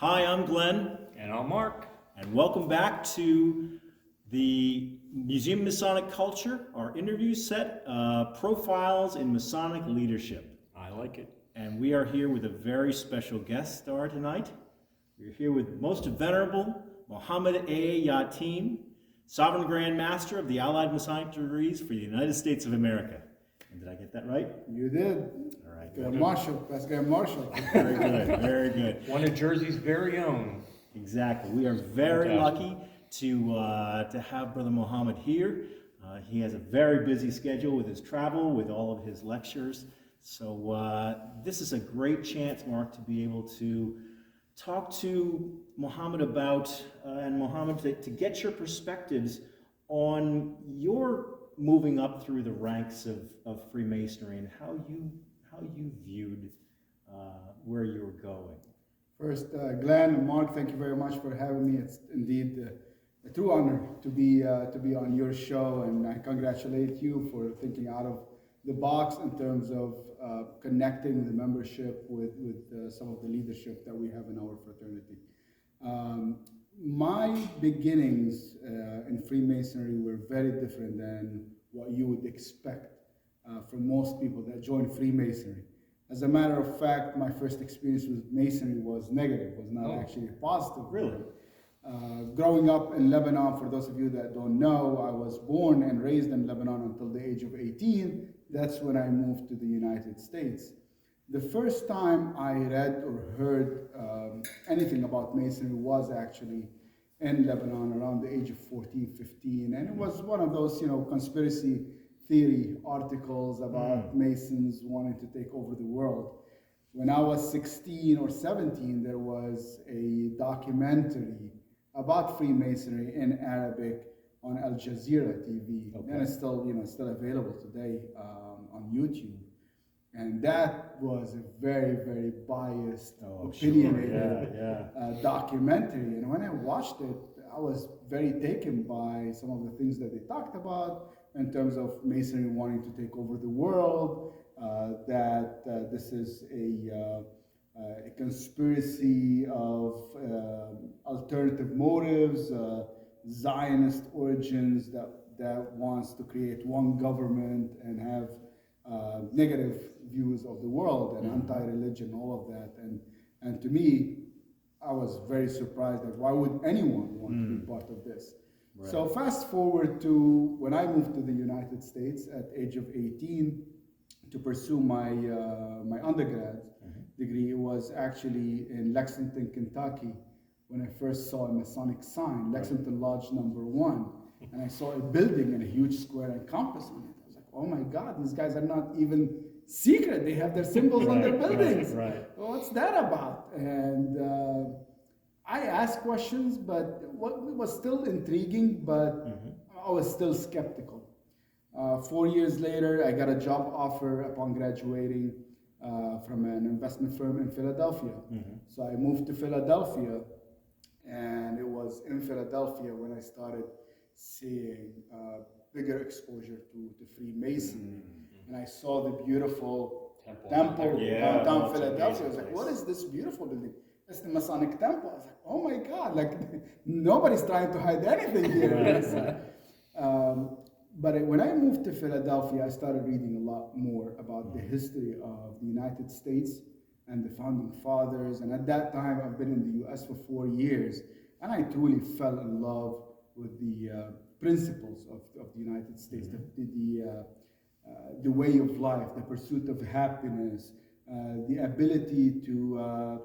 Hi, I'm Glenn. And I'm Mark. And welcome back to the Museum of Masonic Culture, our interview set, Profiles in Masonic Leadership. I like it. And we are here with a very special guest star tonight. We're here with Most Venerable Mohamad A. Yatim, Sovereign Grand Master of the Allied Masonic Degrees for the United States of America. And did I get that right? You did. All right. Grand Marshal. That's Grand Marshal. Very good, very good. One of Jersey's very own. Exactly. We are very lucky to have Brother Mohamad here. He has a very busy schedule with his travel, with all of his lectures. So this is a great chance, Mark, to be able to talk to Mohamad about, and Mohamad, to get your perspectives on your moving up through the ranks of Freemasonry and how you viewed where you were going. First, Glenn and Mark, thank you very much for having me. It's indeed a true honor to be on your show, and I congratulate you for thinking out of the box in terms of connecting the membership with some of the leadership that we have in our fraternity. My beginnings in Freemasonry were very different than what you would expect from most people that join Freemasonry. As a matter of fact, my first experience with Masonry was negative, was not actually positive. Really? Growing up in Lebanon, for those of you that don't know, I was born and raised in Lebanon until the age of 18. That's when I moved to the United States. The first time I read or heard anything about Masonry was actually in Lebanon around the age of 14, 15. And it was one of those, conspiracy theory articles about Masons wanting to take over the world. When I was 16 or 17, there was a documentary about Freemasonry in Arabic on Al Jazeera TV. Okay. And it's still, still available today on YouTube. And that was a very, very biased, opinionated documentary. And when I watched it, I was very taken by some of the things that they talked about in terms of Masonry wanting to take over the world, that this is a conspiracy of alternative motives, Zionist origins that wants to create one government and have negative views of the world and anti-religion, all of that. And to me, I was very surprised that why would anyone want to be part of this? Right. So fast forward to when I moved to the United States at age of 18 to pursue my undergrad degree. It was actually in Lexington, Kentucky, when I first saw a Masonic sign, Lexington Lodge number 1, and I saw a building and a huge square and compass on it. I was like, oh my God, these guys are not even secret. They have their symbols on their buildings. Right. What's that about? And I asked questions, but what was still intriguing, but I was still skeptical. 4 years later, I got a job offer upon graduating from an investment firm in Philadelphia. So I moved to Philadelphia, and it was in Philadelphia when I started seeing bigger exposure to Freemasonry. And I saw the beautiful temple downtown Philadelphia. I was like, what is this beautiful building? It's the Masonic Temple. I was like, oh my God, like nobody's trying to hide anything here. But when I moved to Philadelphia, I started reading a lot more about the history of the United States and the founding fathers. And at that time, I've been in the US for 4 years, and I truly fell in love with the principles of the United States, the way of life, the pursuit of happiness, the ability to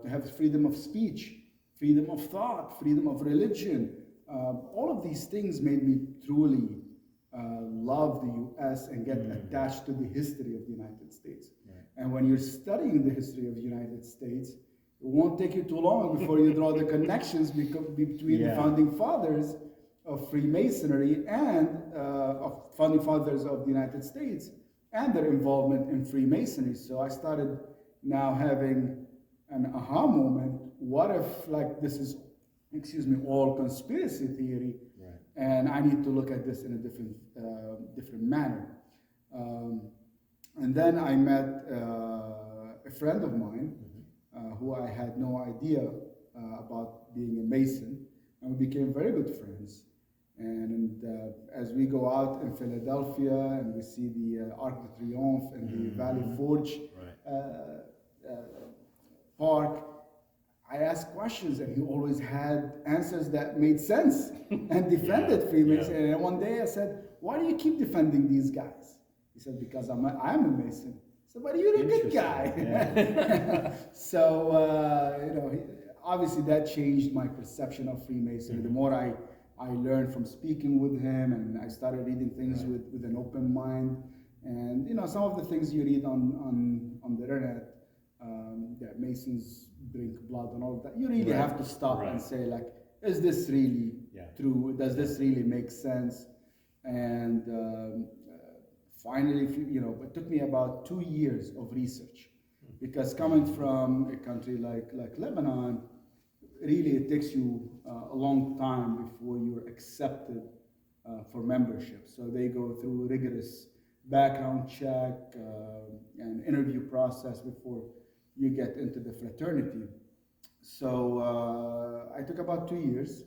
have freedom of speech, freedom of thought, freedom of religion. All of these things made me truly love the U.S. and get attached to the history of the United States. Right. And when you're studying the history of the United States, it won't take you too long before you draw the connections between the founding fathers of Freemasonry and of founding fathers of the United States and their involvement in Freemasonry. So I started now having an aha moment. What if this is, all conspiracy theory, and I need to look at this in a different manner. And then I met a friend of mine who I had no idea about being a Mason, and we became very good friends. And as we go out in Philadelphia and we see the Arc de Triomphe and the Valley Forge Park, I asked questions, and he always had answers that made sense and defended Freemasonry. And one day I said, "Why do you keep defending these guys?" He said, "Because I'm a Mason." I said, "But you're a good guy." Yeah. So, obviously that changed my perception of Freemasonry. The more I learned from speaking with him, and I started reading things with an open mind. And, some of the things you read on the internet, that Masons drink blood and all of that, you really have to stop and say, like, is this really true? Does this really make sense? And finally, it took me about 2 years of research, because coming from a country like Lebanon, really it takes you a long time before you're accepted for membership. So they go through rigorous background check and interview process before you get into the fraternity. So I took about 2 years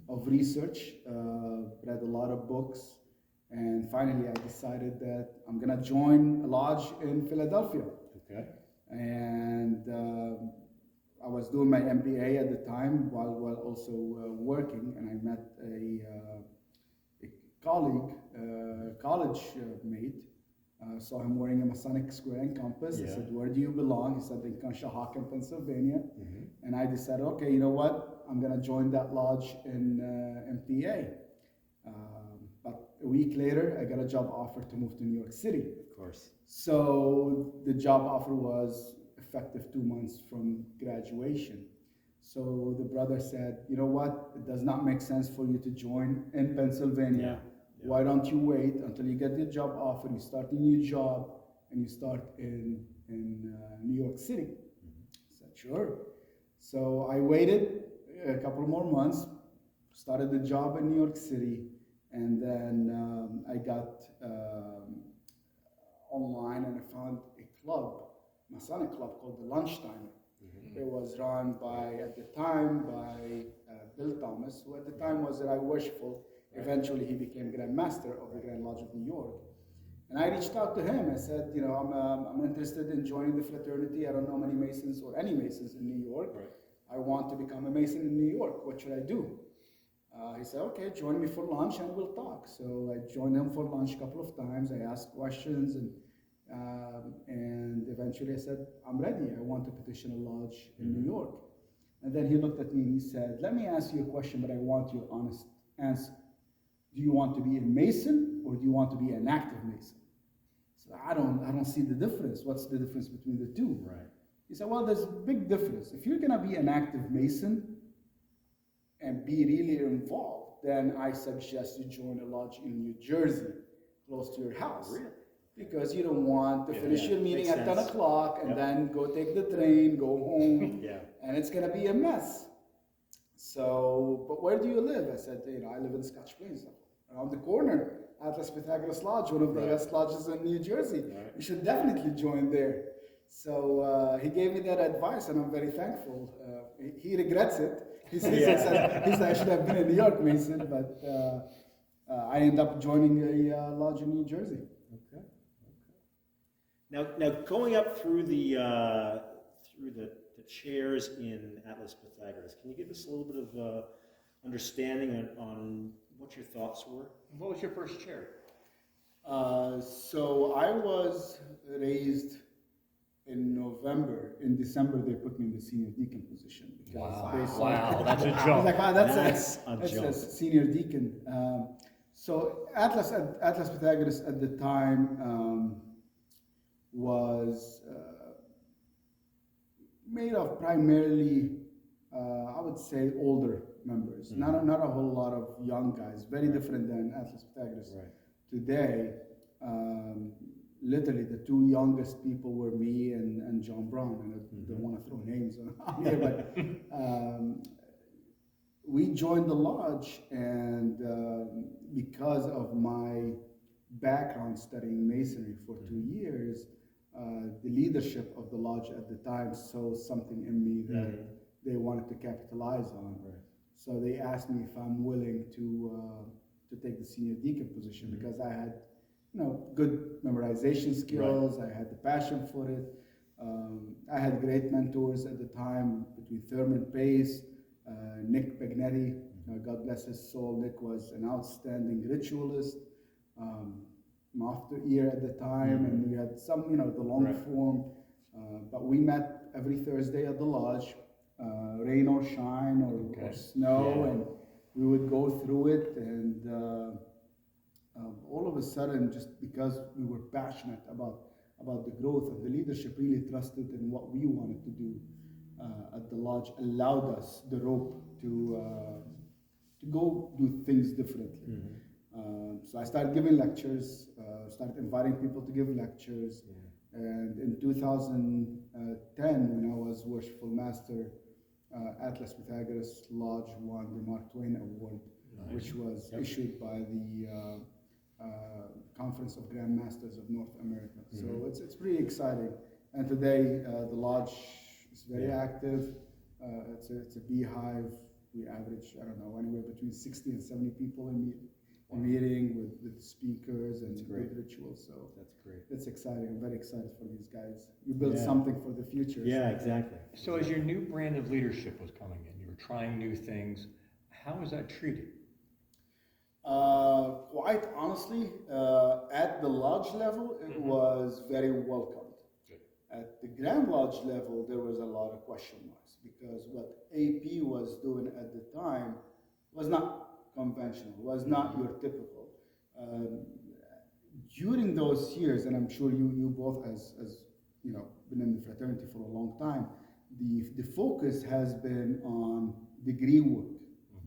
of research, read a lot of books, and finally I decided that I'm gonna join a lodge in Philadelphia. Okay. And I was doing my MBA at the time while also working, and I met a colleague, college mate. Saw him wearing a Masonic square and compass. I said, "Where do you belong?" He said, "In Conshohocken, Pennsylvania." And I decided, okay, you know what? I'm gonna join that lodge in MPA. But a week later, I got a job offer to move to New York City. Of course. So the job offer was effective 2 months from graduation. So the brother said, "You know what? It does not make sense for you to join in Pennsylvania. Why don't you wait until you get the job offer, you start a new job, and you start in New York City?" I said, "Sure." So I waited a couple more months, started the job in New York City, and then I got online and I found a club, Masonic club called the Lunchtime. It was run at the time by Bill Thomas, who at the time was a Rite worshipful. Eventually he became Grand Master of the Grand Lodge of New York. And I reached out to him. I said, I'm interested in joining the fraternity. I don't know many Masons or any Masons in New York. I want to become a Mason in New York. What should I do? He said, "Okay, join me for lunch and we'll talk." So I joined him for lunch a couple of times. I asked questions, and eventually I said, "I'm ready. I want to petition a lodge in New York." And then he looked at me and he said, "Let me ask you a question, but I want your honest answer. Do you want to be a Mason or do you want to be an active Mason?" So I don't see the difference. What's the difference between the two? Right. He said, "Well, there's a big difference. If you're gonna be an active Mason and be really involved, then I suggest you join a lodge in New Jersey, close to your house." Really? Because you don't want to finish your meeting makes at 10 sense. o'clock and then go take the train, go home, and it's gonna be a mess. So, "But where do you live?" I said, "I live in Scotch Plains, around the corner, Atlas Pythagoras Lodge, one of the best lodges in New Jersey. You should definitely join there." So he gave me that advice, and I'm very thankful. He regrets it. He said, "I should have been a New York Mason," but I ended up joining a lodge in New Jersey. Okay. Now going up through the chairs in Atlas Pythagoras, can you give us a little bit of understanding on what your thoughts were? What was your first chair? So I was raised in November. In December, they put me in the senior deacon position. Wow, that's a I jump. was like, "Wow, that's a jump. a senior deacon." So Atlas Pythagoras at the time was made of primarily, I would say, older members. Not a whole lot of young guys. Very different than Atlas Pythagoras today. Literally, the two youngest people were me and John Brown. And I don't want to throw names on here, but we joined the lodge, and because of my background studying Masonry for 2 years, the leadership of the lodge at the time saw something in me that they wanted to capitalize on. Right. So they asked me if I'm willing to take the senior deacon position because I had, good memorization skills. I had the passion for it. I had great mentors at the time between Thurman Pace, Nick Pagnetti. God bless his soul. Nick was an outstanding ritualist, Mafter ear at the time, and we had some, the long form. But we met every Thursday at the lodge, rain or shine or snow, and we would go through it. And all of a sudden, just because we were passionate about the growth, and the leadership really trusted in what we wanted to do at the lodge, allowed us the rope to go do things differently. So I started giving lectures, started inviting people to give lectures. And in 2010, when I was Worshipful Master, Atlas Pythagoras Lodge won the Mark Twain Award, which was issued by the Conference of Grand Masters of North America. So it's pretty exciting. And today, the lodge is very active. It's a beehive. We average, anywhere between 60 and 70 people in meeting with speakers and good rituals. So that's great. It's exciting. I'm very excited for these guys. You build something for the future. Yeah, exactly. So as your new brand of leadership was coming in, you were trying new things. How was that treated? Quite honestly, at the lodge level, it was very welcomed. At the Grand Lodge level, there was a lot of question marks because what AP was doing at the time was not conventional, was not your typical. During those years, and I'm sure you both, as been in the fraternity for a long time, the focus has been on degree work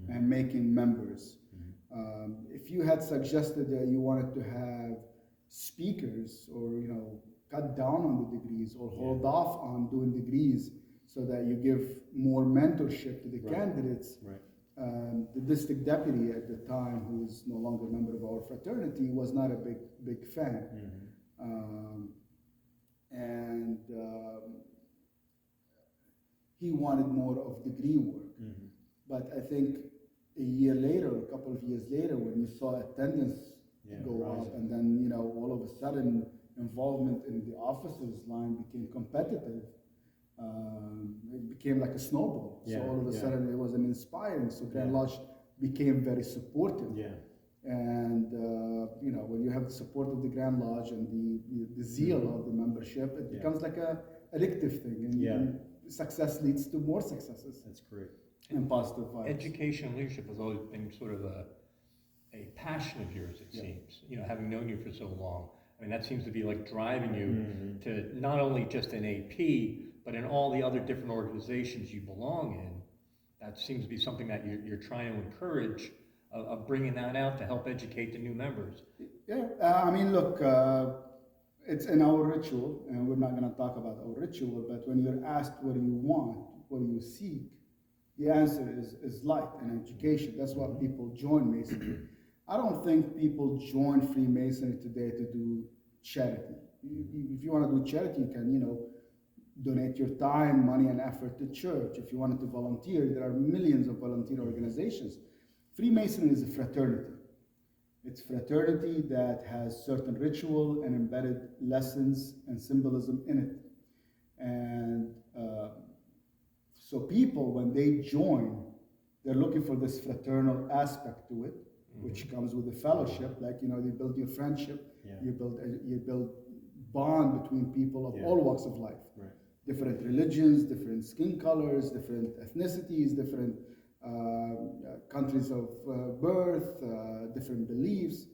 and making members. If you had suggested that you wanted to have speakers or cut down on the degrees or hold off on doing degrees so that you give more mentorship to the candidates, the district deputy at the time, who is no longer a member of our fraternity, was not a big fan. And he wanted more of degree work. But I think a year later, a couple of years later, when you saw attendance go up, and then all of a sudden involvement in the officers line became competitive, it became like a snowball. So all of a sudden it wasn't inspiring. So Grand Lodge became very supportive. And when you have the support of the Grand Lodge and the zeal of the membership, it becomes like a addictive thing. And success leads to more successes. That's great. And positive vibes. Education and leadership has always been sort of a passion of yours, it seems. Having known you for so long. I mean, that seems to be like driving you to not only just in AP, but in all the other different organizations you belong in. That seems to be something that you're trying to encourage, of bringing that out to help educate the new members. Look, it's in our ritual, and we're not going to talk about our ritual, but when you're asked what do you want, what do you seek, the answer is light and education. That's why people join Masonry. I don't think people join Freemasonry today to do charity. If you want to do charity, you can, donate your time, money, and effort to church. If you wanted to volunteer, there are millions of volunteer organizations. Freemasonry is a fraternity. It's fraternity that has certain ritual and embedded lessons and symbolism in it. And so people, when they join, they're looking for this fraternal aspect to it, which comes with the fellowship. Like, they build your friendship, you build bond between people of all walks of life. Different religions, different skin colors, different ethnicities, different countries of birth, different beliefs,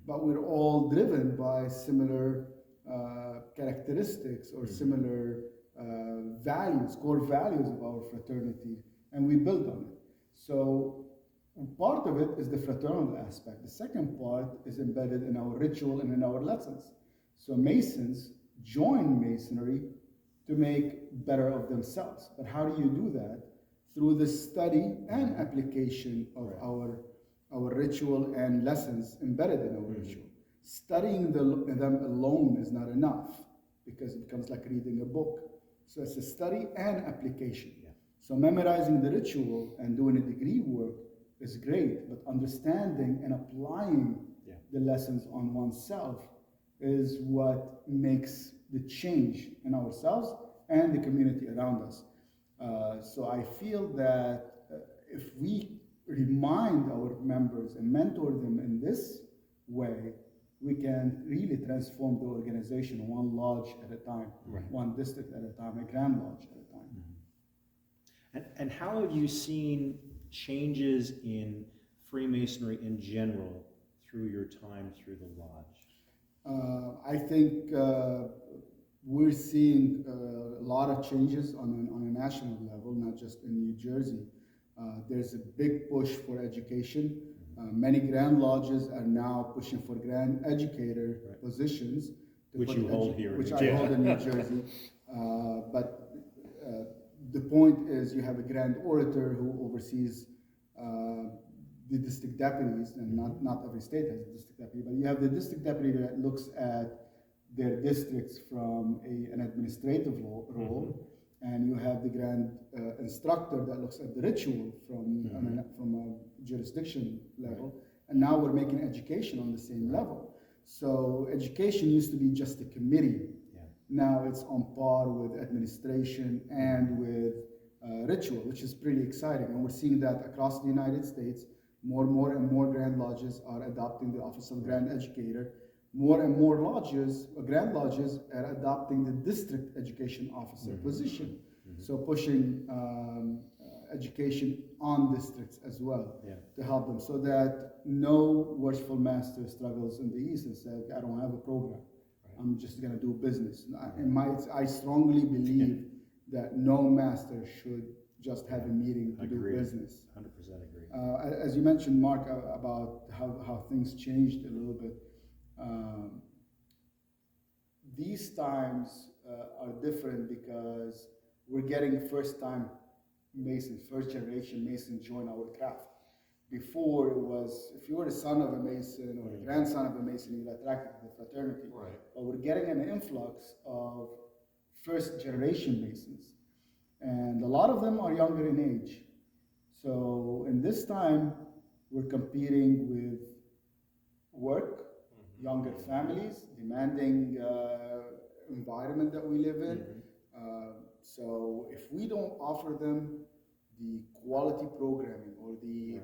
but we're all driven by similar characteristics or similar values, core values of our fraternity, and we build on it. So part of it is the fraternal aspect. The second part is embedded in our ritual and in our lessons. So Masons join Masonry to make better of themselves. But how do you do that? Through the study and application of our ritual and lessons embedded in our ritual. Studying them alone is not enough, because it becomes like reading a book. So it's a study and application. So memorizing the ritual and doing a degree work is great, but understanding and applying the lessons on oneself is what makes the change in ourselves and the community around us. So I feel that if we remind our members and mentor them in this way, we can really transform the organization one lodge at a time, one district at a time, a grand lodge at a time. And how have you seen changes in Freemasonry in general through your time through the lodge? I think we're seeing a lot of changes on a national level, not just in New Jersey. There's a big push for education. Many Grand Lodges are now pushing for Grand Educator positions. Which you hold here. Which I hold in New Jersey. But the point is you have a Grand Orator who oversees the district deputies, and not every state has a district deputy, but you have the district deputy that looks at their districts from an administrative role, and you have the grand instructor that looks at the ritual from a jurisdiction level, and now we're making education on the same level. So education used to be just a committee. Now it's on par with administration and with ritual, which is pretty exciting, and we're seeing that across the United States. More and more Grand Lodges are adopting the Office of Grand Educator. More and more lodges, Grand Lodges, are adopting the District Education Officer position. So pushing education on districts as well to help them, so that no worshipful master struggles in the East and says, I don't have a program. I'm just going to do business. I strongly believe that no master should just have a meeting to do business. 100% agree. As you mentioned, Mark, about how things changed a little bit. These times are different because we're getting first-time Masons, first-generation Masons join our craft. Before, it was, if you were the son of a Mason or the grandson of a Mason, you were attracted to the fraternity. But we're getting an influx of first-generation Masons. And a lot of them are younger in age. So in this time, we're competing with work, younger families, demanding environment that we live in. So if we don't offer them the quality programming or the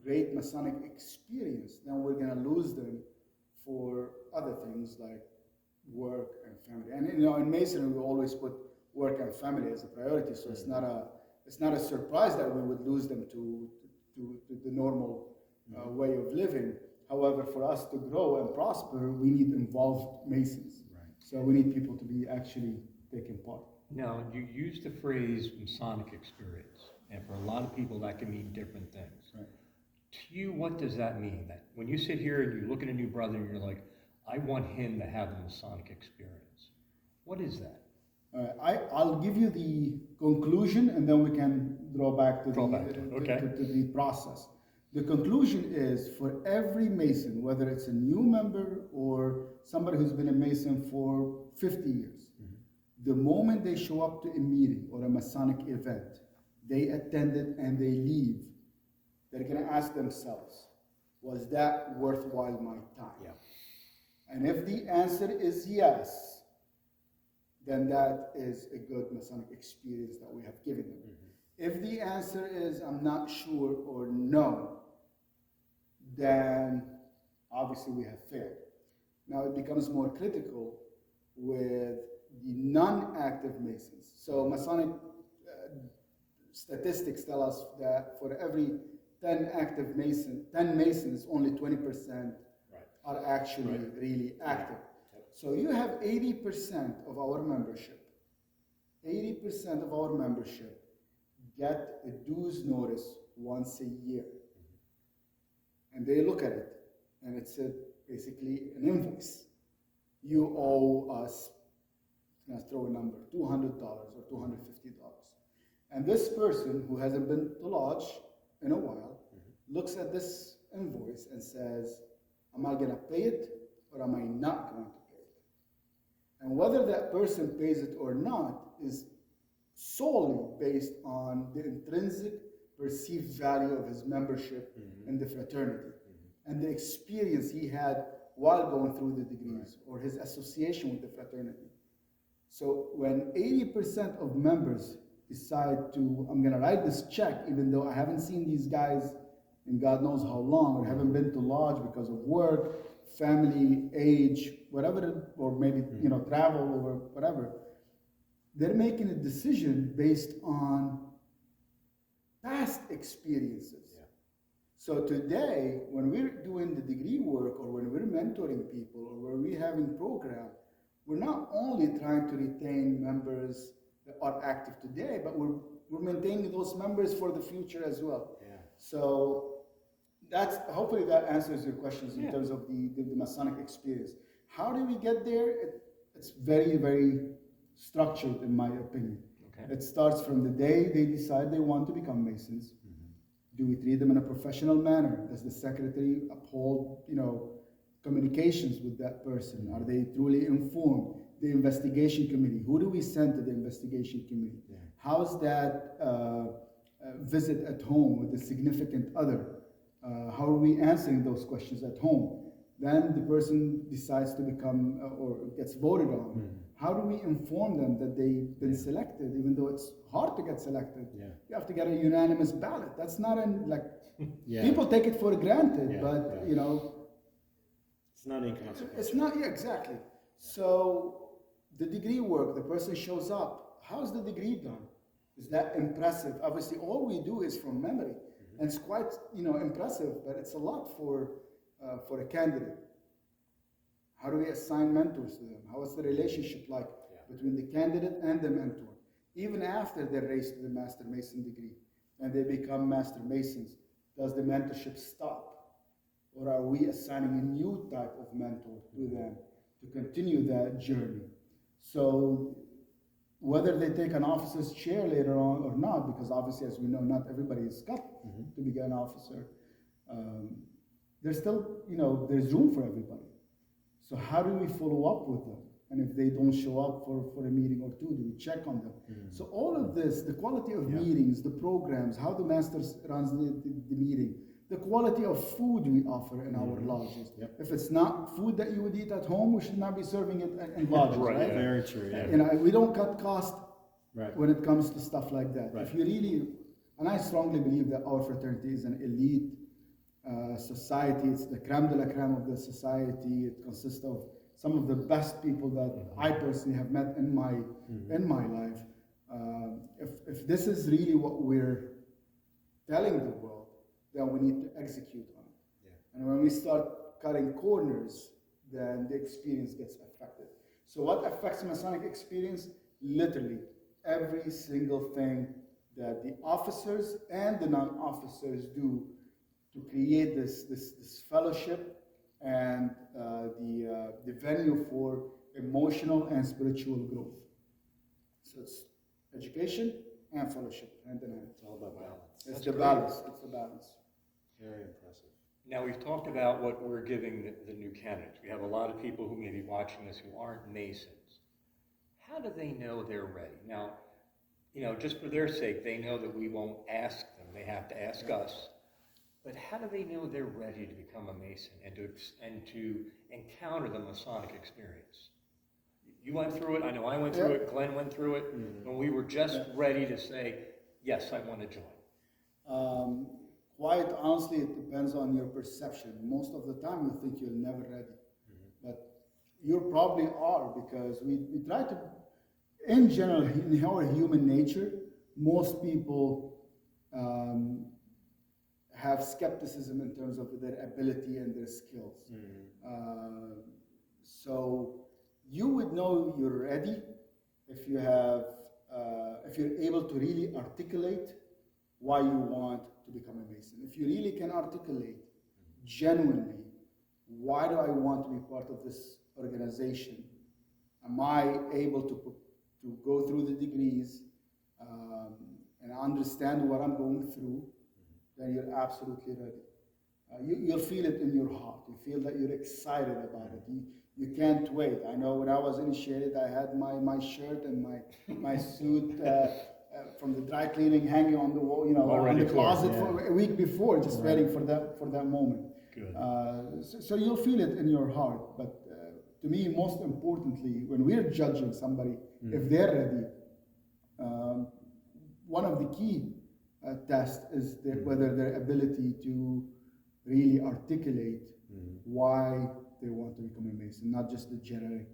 great Masonic experience, then we're going to lose them for other things like work and family. And in Masonry, we always put work and family as a priority, so it's not a surprise that we would lose them to the normal way of living. However, for us to grow and prosper, we need involved Masons. So we need people to be actually taking part. Now, you use the phrase Masonic Experience, and for a lot of people that can mean different things. To you, what does that mean? That when you sit here and you look at a new brother and you're like, I want him to have the Masonic Experience. What is that? I'll give you the conclusion, and then we can draw back to the process. The conclusion is, for every Mason, whether it's a new member or somebody who's been a Mason for 50 years, the moment they show up to a meeting or a Masonic event, they attend it and they leave, they're going to ask themselves, was that worthwhile my time? And if the answer is yes, then that is a good Masonic experience that we have given them. If the answer is I'm not sure or no, then obviously we have failed. Now it becomes more critical with the non-active Masons. So Masonic statistics tell us that for every 10 active Masons, 10 Masons, only 20% are actually really active. So you have 80% of our membership. 80% of our membership get a dues notice once a year. And they look at it, and it's basically an invoice. You owe us, I'm going to throw a number, $200 or $250. And this person who hasn't been to lodge in a while looks at this invoice and says, am I going to pay it or am I not going to pay it? And whether that person pays it or not is solely based on the intrinsic perceived value of his membership in the fraternity and the experience he had while going through the degrees or his association with the fraternity. So when 80% of members decide to, I'm going to write this check, even though I haven't seen these guys in God knows how long, or haven't been to lodge because of work, family, age, whatever, or maybe travel or whatever, they're making a decision based on past experiences. Yeah. So today, when we're doing the degree work, or when we're mentoring people, or when we're having program, we're not only trying to retain members that are active today, but we're maintaining those members for the future as well. Yeah. So that's, hopefully that answers your questions in terms of the Masonic experience. How do we get there? It's very, very structured, in my opinion. Okay. It starts from the day they decide they want to become Masons. Do we treat them in a professional manner? Does the secretary uphold, communications with that person? Are they truly informed? The investigation committee, who do we send to the investigation committee? Yeah. How's that visit at home with the significant other? How are we answering those questions at home? Then the person decides to become or gets voted on. How do we inform them that they've been selected, even though it's hard to get selected? Yeah. You have to get a unanimous ballot. That's not people take it for granted, but it's not inconsequential. It's not, exactly. So the degree work, the person shows up. How's the degree done? Is that impressive? Obviously, all we do is from memory. And it's quite, impressive, but it's a lot for a candidate. How do we assign mentors to them? How is the relationship like between the candidate and the mentor? Even after they're raised to the Master Mason degree and they become Master Masons, does the mentorship stop? Or are we assigning a new type of mentor to them to continue that journey? So whether they take an officer's chair later on or not, because obviously, as we know, not everybody is cut to be an officer. There's still, there's room for everybody. So how do we follow up with them? And if they don't show up for a meeting or two, do we check on them? So all of this, the quality of meetings, the programs, how the master runs the meeting, the quality of food we offer in our lodges. Yep. If it's not food that you would eat at home, we should not be serving it in lodges, right? Yeah. Very true. Yeah. We don't cut cost when it comes to stuff like that. Right. If you really, and I strongly believe that our fraternity is an elite society. It's the creme de la creme of the society. It consists of some of the best people that I personally have met in my life. If this is really what we're telling the world, then we need to execute on it. Yeah. And when we start cutting corners, then the experience gets affected. So what affects Masonic experience? Literally every single thing that the officers and the non-officers do to create this fellowship and the venue for emotional and spiritual growth. So it's education and fellowship hand in hand. It's all about balance. It's the balance. It's the balance. Very impressive. Now, we've talked about what we're giving the new candidates. We have a lot of people who may be watching this who aren't Masons. How do they know they're ready? Now, just for their sake, they know that we won't ask them. They have to ask us. But how do they know they're ready to become a Mason and to encounter the Masonic experience? You went through it. I know I went through it. Glenn went through it. When we were just ready to say, yes, I want to join. Quite honestly, it depends on your perception. Most of the time, you think you're never ready. But you probably are, because we try to, in general, in our human nature, most people have skepticism in terms of their ability and their skills. So you would know you're ready if you have, if you're able to really articulate why you want to become a Mason. If you really can articulate genuinely, why do I want to be part of this organization? Am I able to go through the degrees and understand what I'm going through? Then you're absolutely ready. You'll feel it in your heart. You feel that you're excited about it. You can't wait. I know when I was initiated, I had my shirt and my suit from the dry cleaning, hanging on the wall, you know, Already on the closet for it, for a week before, just waiting for that moment. Good. So you'll feel it in your heart. But to me, most importantly, when we're judging somebody, if they're ready, one of the key tests is whether their ability to really articulate why they want to become a Mason, not just the generic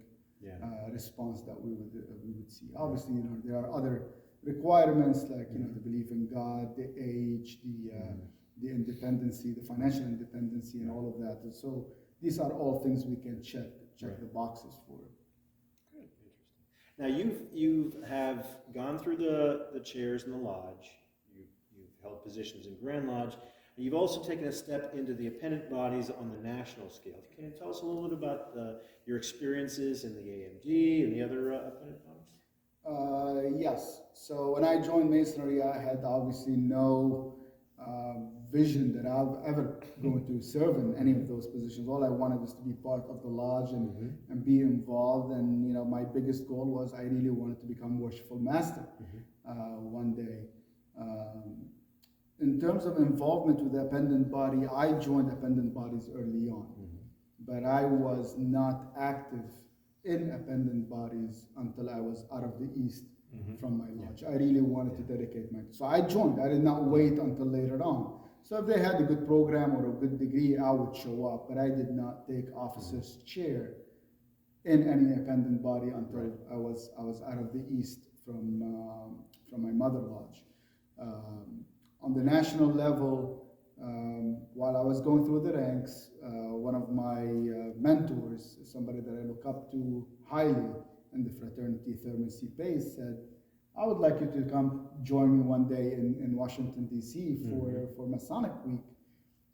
response that we would see. Obviously, you know, there are other requirements like, you know, the belief in God, the age, the independency, the financial independency, and all of that. And so these are all things we can check the boxes for. Good, interesting. Now you have gone through the chairs in the lodge. You've held positions in Grand Lodge. And you've also taken a step into the appendant bodies on the national scale. Can you tell us a little bit about your experiences in the AMD and the other appendant bodies? Yes. So when I joined Masonry, I had obviously no vision that I'll ever going to serve in any of those positions. All I wanted was to be part of the lodge and be involved. And you know, my biggest goal was I really wanted to become worshipful master one day. In terms of involvement with the appendant body, I joined appendant bodies early on, but I was not active in appendant bodies until I was out of the East from my lodge. I really wanted to dedicate my, so I joined. I did not wait until later on. So if they had a good program or a good degree, I would show up, but I did not take officer's chair in any appendant body until I was out of the East from my mother lodge. On the national level, while I was going through the ranks, one of my mentors, somebody that I look up to highly in the fraternity, Thurman C. Pace, said, I would like you to come join me one day in Washington, D.C. for Masonic Week.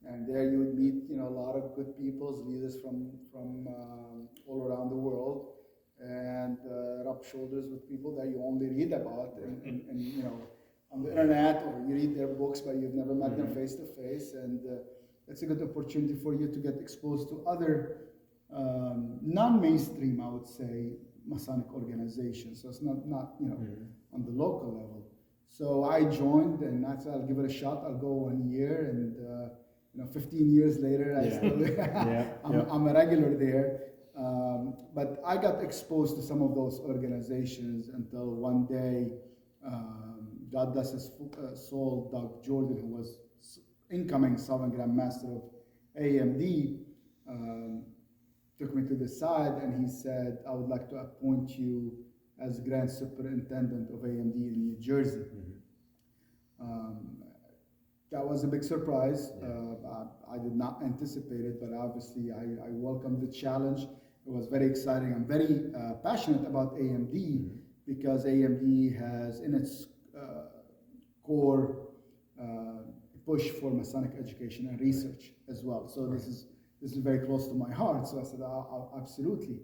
And there you would meet, you know, a lot of good people, leaders from all around the world, and rub shoulders with people that you only read about and you know, on the internet, or you read their books, but you've never met them face to face. And it's a good opportunity for you to get exposed to other non-mainstream, I would say, Masonic organizations. So it's not you know, on the local level. So I joined, and I said, I'll give it a shot. I'll go 1 year, and you know, 15 years later, I still I'm a regular there. But I got exposed to some of those organizations until one day, God bless his soul, Doug Jordan, who was incoming Sovereign Grand Master of AMD, took me to the side and he said, I would like to appoint you as Grand Superintendent of AMD in New Jersey. That was a big surprise. I did not anticipate it, but obviously I welcomed the challenge. It was very exciting. I'm very passionate about AMD because AMD has in its core push for Masonic education and research as well. So this is very close to my heart. So I said, absolutely.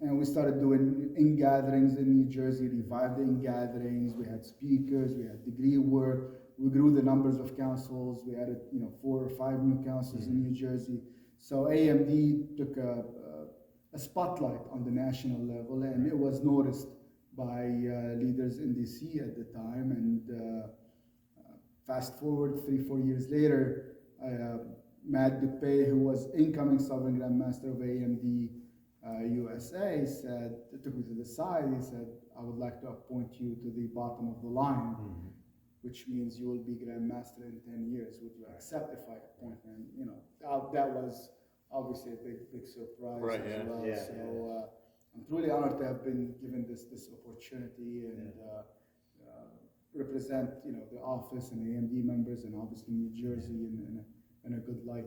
And we started doing in-gatherings in New Jersey, revived the in-gatherings. We had speakers, we had degree work. We grew the numbers of councils. We added, you know, 4 or 5 new councils in New Jersey. So AMD took a spotlight on the national level, and it was noticed by leaders in DC at the time. And fast forward 3-4 years later, Matt DuPay, who was incoming Sovereign Grand Master of AMD USA, took me to the side. He said, I would like to appoint you to the bottom of the line, which means you will be Grand Master in 10 years. Would you accept if I appoint him? You know, that was obviously a big surprise as well. So I'm truly honored to have been given this opportunity and represent, you know, the office and AMD members, and obviously New Jersey in a good light.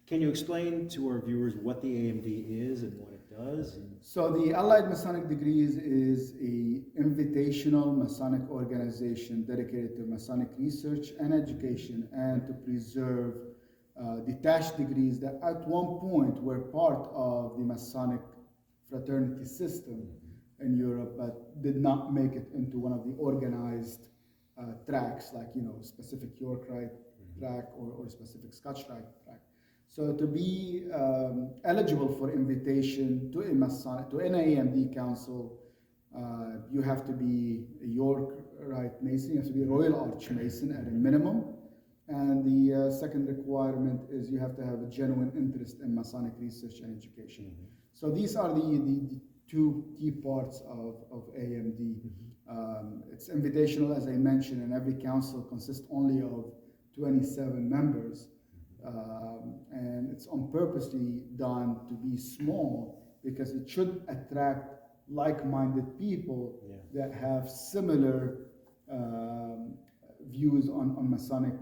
Can you explain to our viewers what the AMD is and what it does? So the Allied Masonic Degrees is a invitational Masonic organization dedicated to Masonic research and education, and to preserve detached degrees that at one point were part of the Masonic fraternity system in Europe, but did not make it into one of the organized tracks, like, you know, specific York Rite track or specific Scotch Rite track. So to be eligible for invitation to an AMD council, you have to be a York Rite Mason. You have to be a Royal Arch Mason at a minimum. And the second requirement is you have to have a genuine interest in Masonic research and education. Mm-hmm. So these are the two key parts of AMD. It's invitational, as I mentioned, and every council consists only of 27 members. And it's on purposely done to be small because it should attract like-minded people that have similar views on Masonic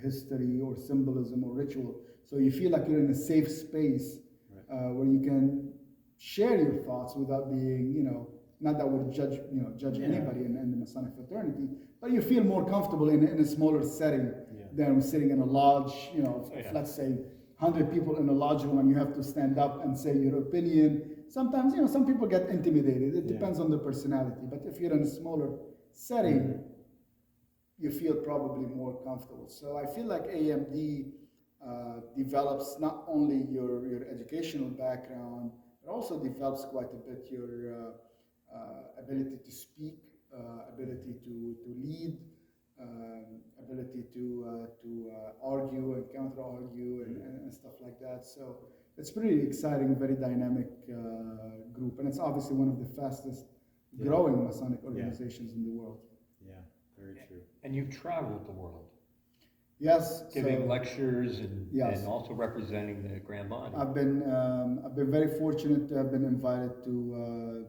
history or symbolism or ritual. So you feel like you're in a safe space where you can share your thoughts without being, not that we're judge anybody in the Masonic fraternity, but you feel more comfortable in a smaller setting than sitting in a lodge, let's say 100 people in a lodge room and you have to stand up and say your opinion. Sometimes, some people get intimidated. It depends on the personality. But if you're in a smaller setting, you feel probably more comfortable. So I feel like AMD develops not only your educational background, but also develops quite a bit your ability to speak, ability to lead, ability to argue and counter-argue and stuff like that. So it's pretty exciting, very dynamic group. And it's obviously one of the fastest growing Masonic organizations in the world. Yeah, very true. And you've traveled the world. Yes. Giving lectures and also representing the Grand Body. I've been very fortunate to have been invited to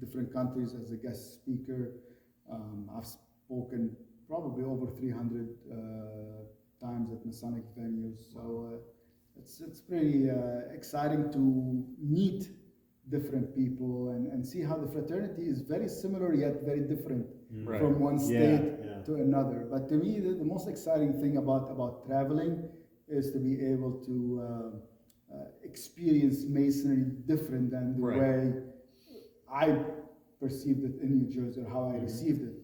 different countries as a guest speaker. I've spoken probably over 300 times at Masonic venues. So it's pretty exciting to meet different people and see how the fraternity is very similar yet very different from one state to another. But to me, the most exciting thing about traveling is to be able to experience Masonry different than the way I perceived it in New Jersey or how I received it.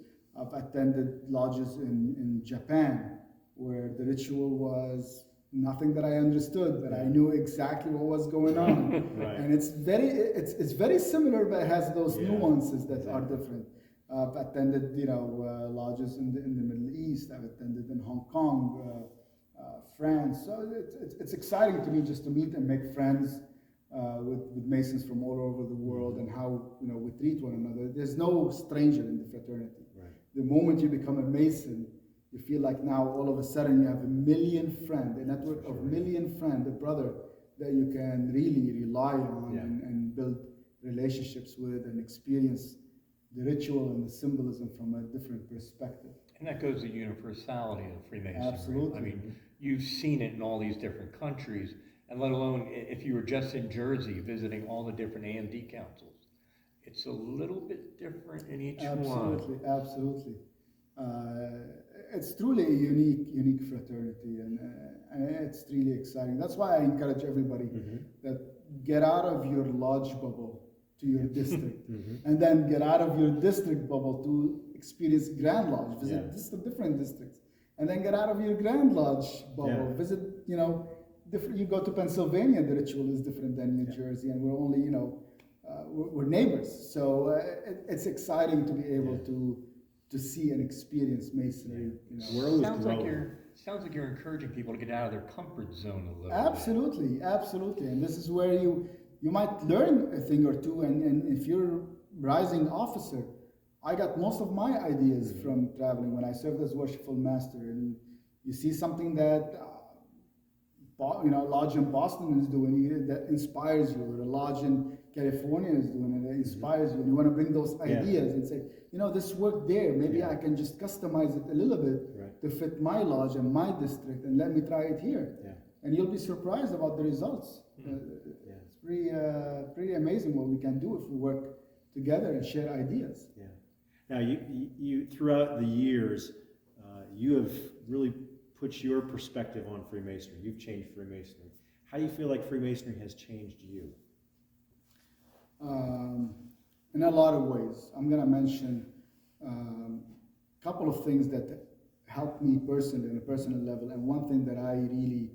I've attended lodges in Japan where the ritual was nothing that I understood, but I knew exactly what was going on. And it's very similar, but it has those nuances that are different. I've attended lodges in the Middle East. I've attended in Hong Kong, France. So it's exciting to me just to meet and make friends with Masons from all over the world and how we treat one another. There's no stranger in the fraternity. The moment you become a Mason, you feel like now all of a sudden you have a million friends, a network of million friends, a brother that you can really rely on and build relationships with and experience the ritual and the symbolism from a different perspective. And that goes to the universality of Freemasonry. Absolutely. I mean, you've seen it in all these different countries, and let alone if you were just in Jersey visiting all the different AMD councils. It's a little bit different in each one. Absolutely. It's truly a unique fraternity, and it's really exciting. That's why I encourage everybody that get out of your lodge bubble to your district, and then get out of your district bubble to experience Grand Lodge, visit different districts, and then get out of your Grand Lodge bubble, visit, different. You go to Pennsylvania, the ritual is different than New Jersey, and we're only, we're neighbors. So it's exciting to be able to see and experience Masonry. We're always Sounds like you're encouraging people to get out of their comfort zone a little Absolutely. And this is where you might learn a thing or two. And if you're rising officer, I got most of my ideas from traveling when I served as worshipful master. And you see something that lodge in Boston is doing that inspires you, or a lodge in California is doing it that inspires you, and you want to bring those ideas and say, this worked there, maybe I can just customize it a little bit to fit my lodge and my district, and let me try it here. And you'll be surprised about the results. It's pretty amazing what we can do if we work together and share ideas. Now, you throughout the years, you have really put your perspective on Freemasonry. You've changed Freemasonry. How do you feel like Freemasonry has changed you? In a lot of ways. I'm going to mention a couple of things that helped me personally on a personal level, and one thing that I really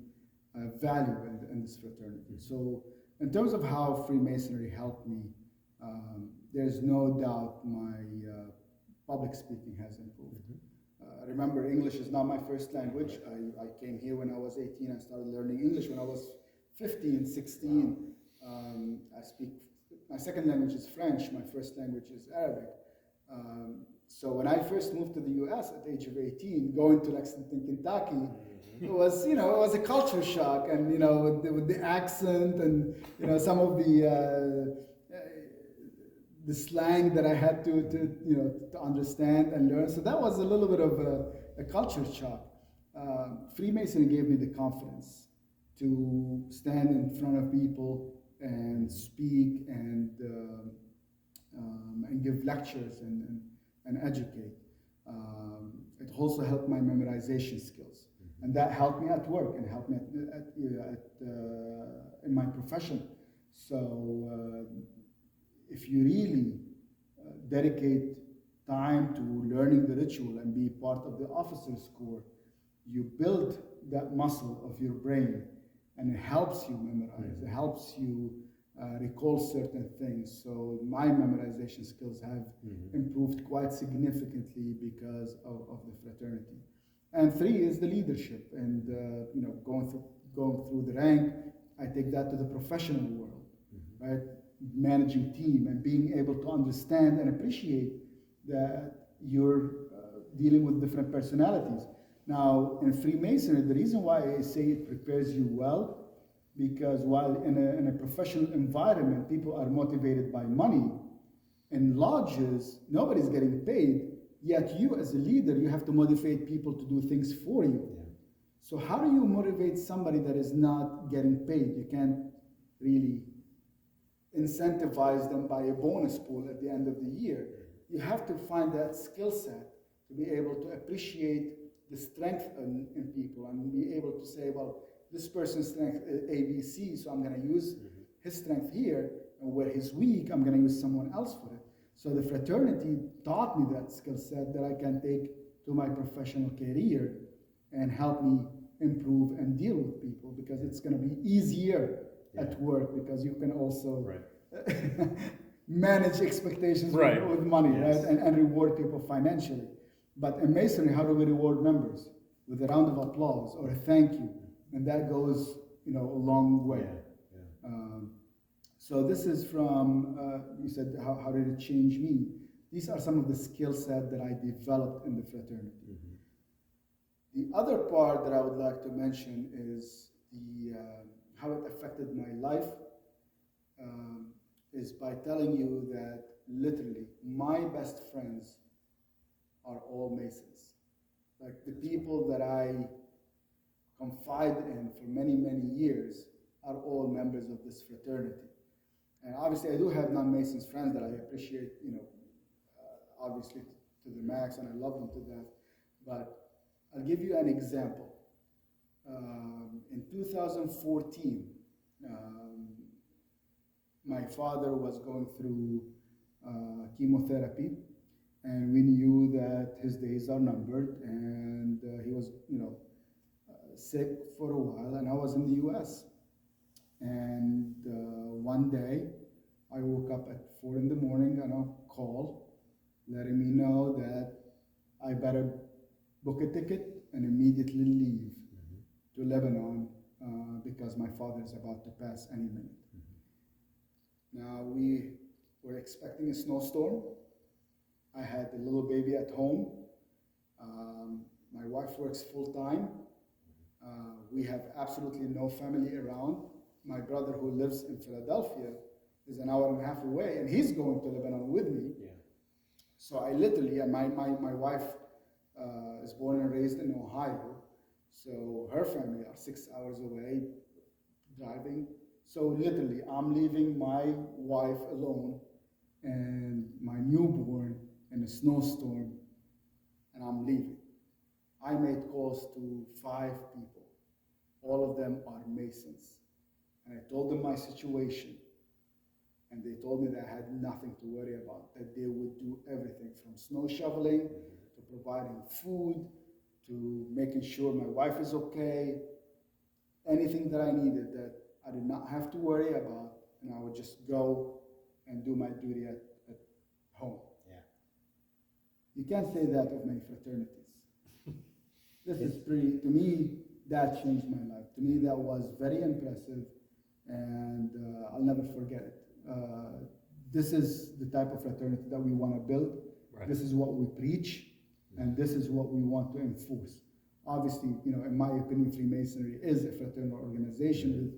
value in this fraternity. So in terms of how Freemasonry helped me, there's no doubt my public speaking has improved. Remember, English is not my first language. I came here when I was 18 and started learning English when I was 15, 16. I speak, my second language is French, my first language is Arabic. So when I first moved to the US at the age of 18, going to Lexington, Kentucky, it was, it was a culture shock, and, with the accent and, some of the slang that I had to understand and learn. So that was a little bit of a culture shock. Freemasonry gave me the confidence to stand in front of people and speak and give lectures and educate. It also helped my memorization skills, and that helped me at work and helped me in my profession. So if you really dedicate time to learning the ritual and be part of the officers' corps, you build that muscle of your brain, and it helps you memorize. It helps you recall certain things. So my memorization skills have improved quite significantly because of the fraternity. And 3 is the leadership, and going through the rank, I take that to the professional world, right? Managing team and being able to understand and appreciate that you're dealing with different personalities. Now, in Freemasonry, the reason why I say it prepares you well, because while in a professional environment, people are motivated by money, in lodges, nobody's getting paid, yet you as a leader, you have to motivate people to do things for you. Yeah. So how do you motivate somebody that is not getting paid? You can't really incentivize them by a bonus pool at the end of the year. You have to find that skill set to be able to appreciate the strength in people and be able to say, well, this person's strength is ABC, so I'm going to use his strength here, and where he's weak, I'm going to use someone else for it. So the fraternity taught me that skill set that I can take to my professional career and help me improve and deal with people, because it's going to be easier at work, because you can also manage expectations with money, right? And reward people financially. But in Masonry, how do we reward members? With a round of applause or a thank you. And that goes, a long way. So this is from, you said, how did it change me? These are some of the skill set that I developed in the fraternity. The other part that I would like to mention is how it affected my life, is by telling you that literally my best friends are all Masons. Like the people that I confide in for many, many years are all members of this fraternity. And obviously I do have non-Masons friends that I appreciate, obviously to the max, and I love them to death. But I'll give you an example. In 2014, my father was going through chemotherapy, and we knew that his days are numbered, and he was, sick for a while, and I was in the US. And one day, I woke up at 4 in the morning on a call, letting me know that I better book a ticket and immediately leave to Lebanon because my father is about to pass any minute. Now, we were expecting a snowstorm. I had a little baby at home. My wife works full-time. We have absolutely no family around. My brother, who lives in Philadelphia, is an hour and a half away, and he's going to Lebanon with me. So I literally, and my wife is born and raised in Ohio, so her family are 6 hours away driving. So literally, I'm leaving my wife alone and my newborn in a snowstorm, and I'm leaving. I made calls to 5 people. All of them are Masons. And I told them my situation. And they told me that I had nothing to worry about, that they would do everything from snow shoveling to providing food to making sure my wife is okay. Anything that I needed that I did not have to worry about, and I would just go and do my duty at home. You can't say that of many fraternities. This is pretty, to me, that changed my life. To me, that was very impressive, and I'll never forget it. This is the type of fraternity that we want to build. Right. This is what we preach, and this is what we want to enforce. Obviously, in my opinion, Freemasonry is a fraternal organization with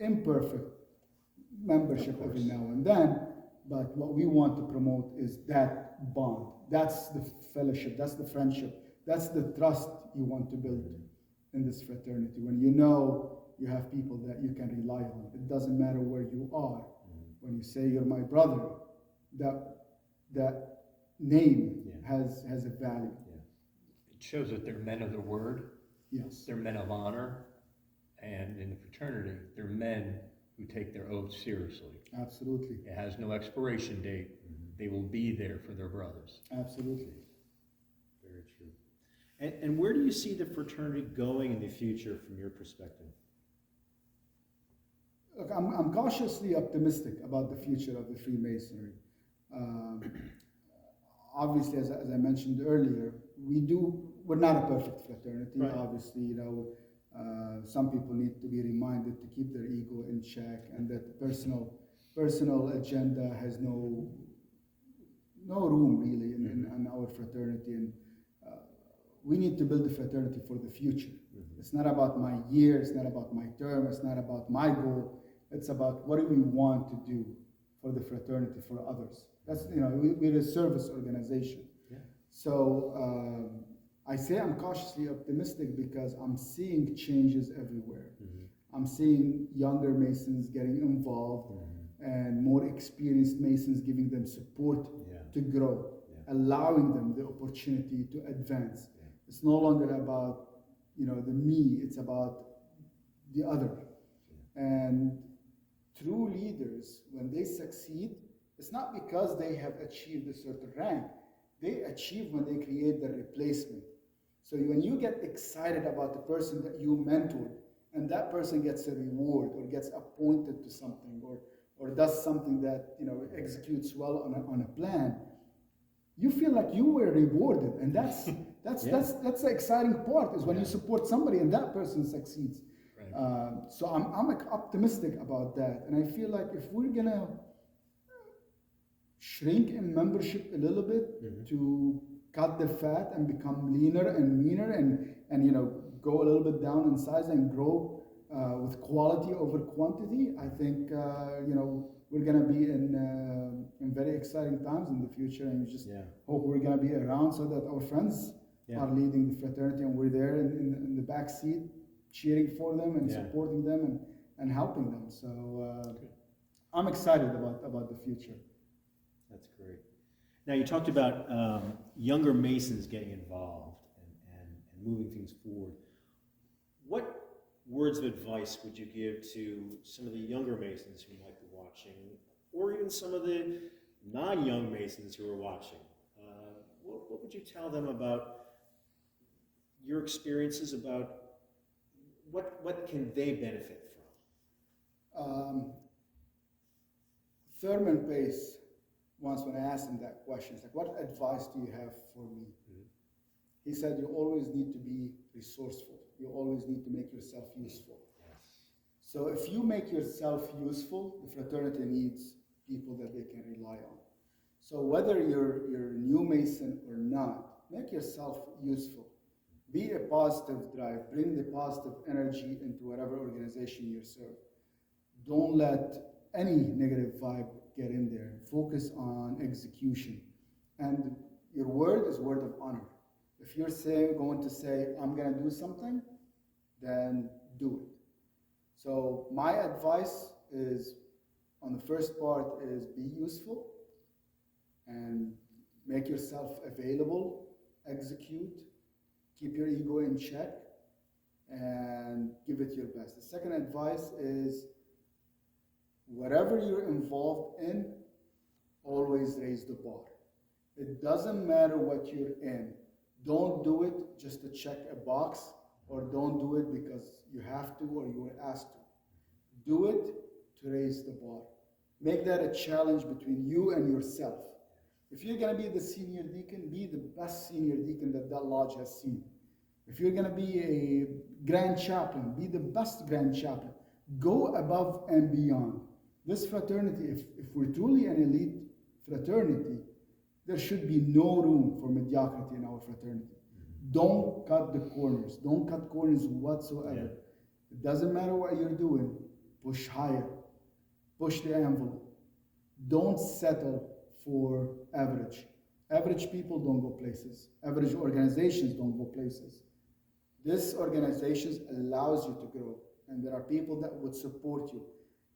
imperfect membership every now and then, but what we want to promote is that bond. That's the fellowship, that's the friendship, that's the trust you want to build in this fraternity. When you have people that you can rely on. It doesn't matter where you are. When you say you're my brother, that name has a value. It shows that they're men of their word. Yes. They're men of honor. And in the fraternity, they're men who take their oath seriously. Absolutely. It has no expiration date. They will be there for their brothers. Absolutely. Very true. And where do you see the fraternity going in the future from your perspective? Look, I'm cautiously optimistic about the future of the Freemasonry. Obviously, as I mentioned earlier, we're not a perfect fraternity. Right. Obviously, some people need to be reminded to keep their ego in check, and that personal agenda has no room really in our fraternity. And we need to build a fraternity for the future. It's not about my year, it's not about my term, it's not about my goal. It's about what do we want to do for the fraternity, for others. That's, we're a service organization. Yeah. So I say I'm cautiously optimistic because I'm seeing changes everywhere. I'm seeing younger Masons getting involved and more experienced Masons giving them support to grow, allowing them the opportunity to advance. It's no longer about, the me, it's about the other. And true leaders, when they succeed, it's not because they have achieved a certain rank. They achieve when they create the replacement. So when you get excited about the person that you mentored, and that person gets a reward or gets appointed to something or does something that executes well on a plan, you feel like you were rewarded, and that's the exciting part is when you support somebody and that person succeeds. Right. So I'm optimistic about that, and I feel like if we're gonna shrink in membership a little bit to cut the fat and become leaner and meaner and go a little bit down in size and grow with quality over quantity, I think we're gonna be in very exciting times in the future, and we just hope we're gonna be around so that our friends are leading the fraternity and we're there in the back seat cheering for them and supporting them and helping them. So I'm excited about the future. That's great. Now, you talked about younger Masons getting involved and moving things forward. What words of advice would you give to some of the younger Masons who might be watching, or even some of the non-young Masons who are watching? What would you tell them about your experiences, about what can they benefit from? Thurman Pace, once when I asked him that question, he's like, what advice do you have for me? He said, you always need to be resourceful. You always need to make yourself useful. Yes. So if you make yourself useful, the fraternity needs people that they can rely on. So whether you're a new Mason or not, make yourself useful. Be a positive drive. Bring the positive energy into whatever organization you serve. Don't let any negative vibe get in there. Focus on execution. And your word is word of honor. If you're going to say, I'm going to do something, then do it. So my advice is, on the first part, is be useful and make yourself available, execute, keep your ego in check, and give it your best. The second advice is, whatever you're involved in, always raise the bar. It doesn't matter what you're in. Don't do it just to check a box, or don't do it because you have to or you were asked to. Do it to raise the bar. Make that a challenge between you and yourself. If you're going to be the senior deacon, be the best senior deacon that that lodge has seen. If you're going to be a grand chaplain, be the best grand chaplain. Go above and beyond. This fraternity, if we're truly an elite fraternity, there should be no room for mediocrity in our fraternity. Don't cut the corners. Don't cut corners whatsoever. Yeah. It doesn't matter what you're doing. Push higher. Push the envelope. Don't settle for average. Average people don't go places. Average organizations don't go places. This organization allows you to grow, and there are people that would support you.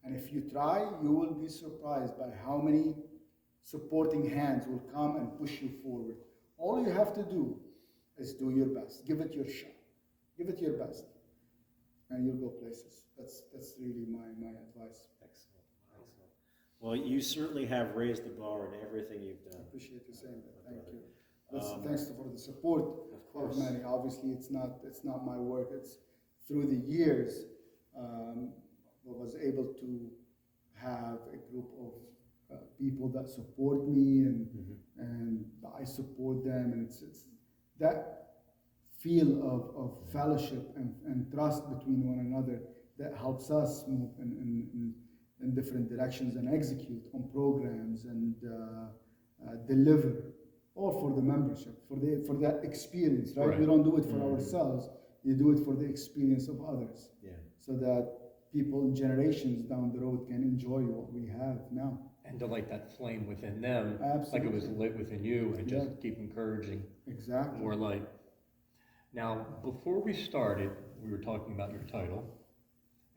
And if you try, you will be surprised by how many supporting hands will come and push you forward. All you have to do is do your best. Give it your shot. Give it your best, and you'll go places. That's really my advice. Excellent. Excellent. Well, you certainly have raised the bar in everything you've done. I appreciate you saying that. Thank you. Thanks for the support of many. Obviously, it's not my work. It's through the years I was able to have a group of people that support me, and I support them, and it's that feel of fellowship and trust between one another that helps us move in different directions and execute on programs and deliver, all for the membership, for that experience, right? We don't do it for ourselves. You do it for the experience of others, so that people in generations down the road can enjoy what we have now. And to light that flame within them, Absolutely. like it was lit within you, and just keep encouraging more light. Now, before we started, we were talking about your title,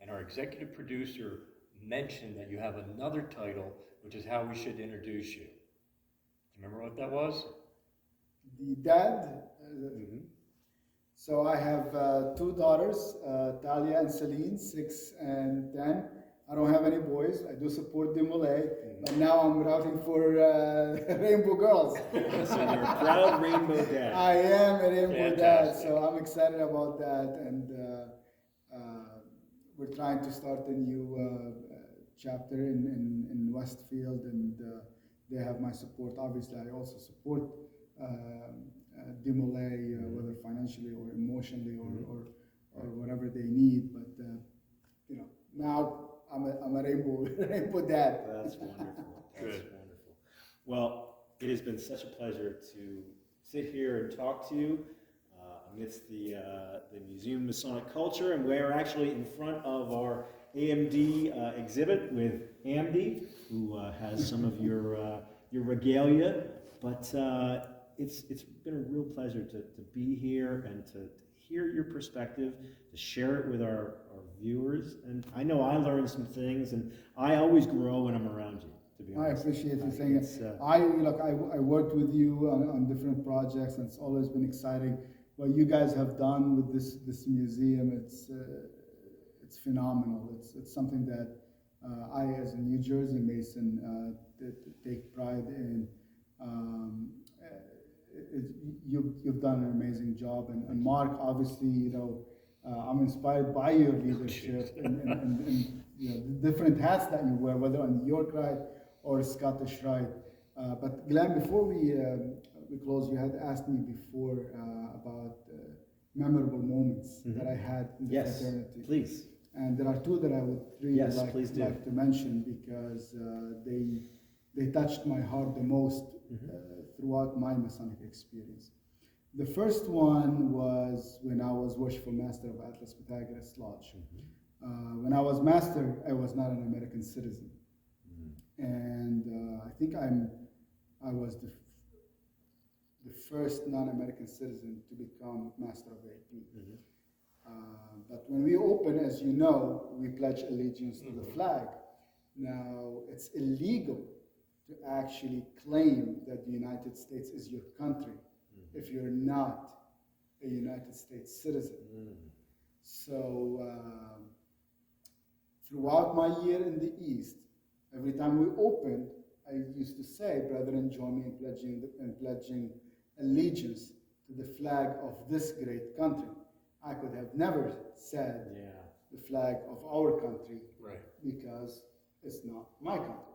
and our executive producer mentioned that you have another title, which is how we should introduce you. Do you remember what that was? The dad. So I have two daughters, Talia and Celine, 6 and 10. I don't have any boys. I do support Dimole, but now I'm routing for Rainbow Girls. So you're a proud rainbow dad. I am a Rainbow dad, Fantastic. so I'm excited about that. And we're trying to start a new chapter in Westfield, and they have my support. Obviously, I also support Dimole, whether financially or emotionally or whatever they need. But now I'm a rainbow dad. That's wonderful. That's Good. wonderful. Well, it has been such a pleasure to sit here and talk to you amidst the Museum of Masonic Culture, and we're actually in front of our AMD exhibit with Amdi, who has some of your regalia. But it's been a real pleasure to be here and to hear your perspective, to share it with our viewers. And I know I learned some things, and I always grow when I'm around you, to be I honest. appreciate you saying it. I worked with you on different projects, and it's always been exciting. What you guys have done with this museum, it's phenomenal. It's something that I, as a New Jersey Mason, take pride in. You've done an amazing job, and Mark, obviously, I'm inspired by your leadership and the different hats that you wear, whether on New York Rite or Scottish Rite. But Glenn, before we close, you had asked me before about memorable moments that I had in the fraternity. Please. And there are two that I would really like to mention, because they touched my heart the most throughout my Masonic experience. The first one was when I was Worshipful Master of Atlas Pythagoras Lodge. When I was Master, I was not an American citizen. And I think I was the first non-American citizen to become Master of AP. But when we open, as you know, we pledge allegiance to the flag. Now, it's illegal to actually claim that the United States is your country if you're not a United States citizen. So throughout my year in the East, every time we opened, I used to say, brethren, join me in pledging allegiance to the flag of this great country. I could have never said the flag of our country, because it's not my country.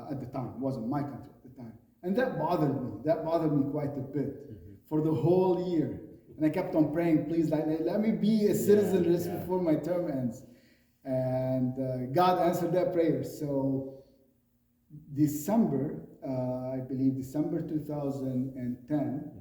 At the time, it wasn't my country at the time. And that bothered me. That bothered me quite a bit for the whole year. And I kept on praying, please, let me be a citizen just before my term ends. And God answered that prayer. So December, I believe December 2010,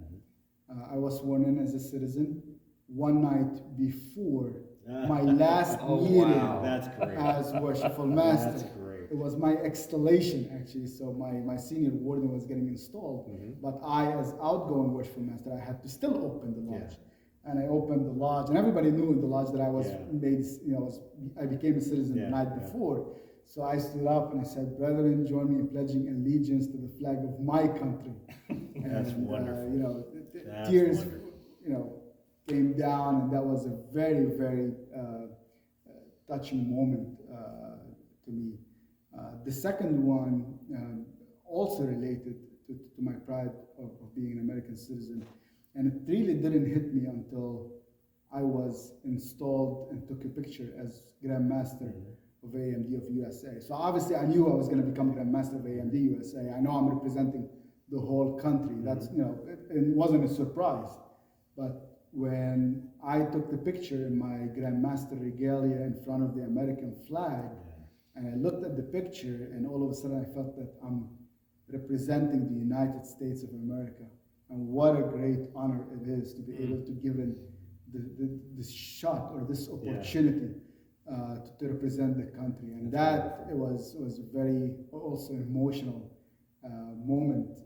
I was sworn in as a citizen one night before my last meeting That's great. as worshipful master. That's great. It was my extolation, actually. So my senior warden was getting installed, but I, as outgoing worshipful master, I had to still open the lodge. And I opened the lodge, and everybody knew in the lodge that I was made, I became a citizen the night before. So I stood up and I said, "Brethren, join me in pledging allegiance to the flag of my country." That's wonderful. That's tears, wonderful. Came down, and that was a very, very touching moment to me. The second one, also related to my pride of being an American citizen, and it really didn't hit me until I was installed and took a picture as Grand Master of AMD of USA. So obviously I knew I was going to become Grand Master of AMD USA. I know I'm representing the whole country. That's, it wasn't a surprise. But when I took the picture in my Grand Master regalia in front of the American flag, and I looked at the picture, and all of a sudden I felt that I'm representing the United States of America. And what a great honor it is to be able to give this shot or this opportunity to represent the country. And that it was a very also emotional moment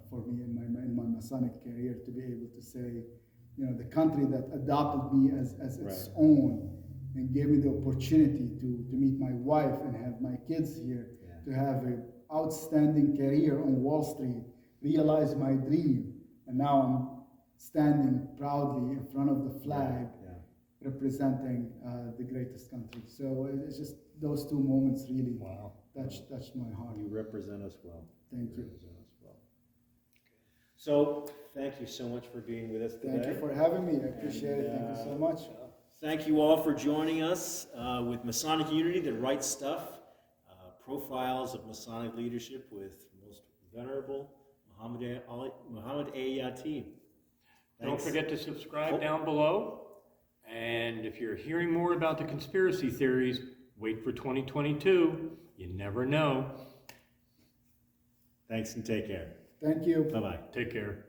for me in my Masonic career, to be able to say, the country that adopted me as its own and gave me the opportunity to meet my wife and have my kids here, to have an outstanding career on Wall Street, realize my dream. And now I'm standing proudly in front of the flag, representing the greatest country. So it's just those two moments really touched my heart. You represent us well. Thank you. Represent us well. So thank you so much for being with us today. Thank you for having me. I appreciate it. Thank you so much. Thank you all for joining us with Masonic Unity, the Right Stuff, profiles of Masonic leadership with Most Venerable Mohamad A. Yatim. Don't forget to subscribe down below. And if you're hearing more about the conspiracy theories, wait for 2022. You never know. Thanks and take care. Thank you. Bye-bye. Take care.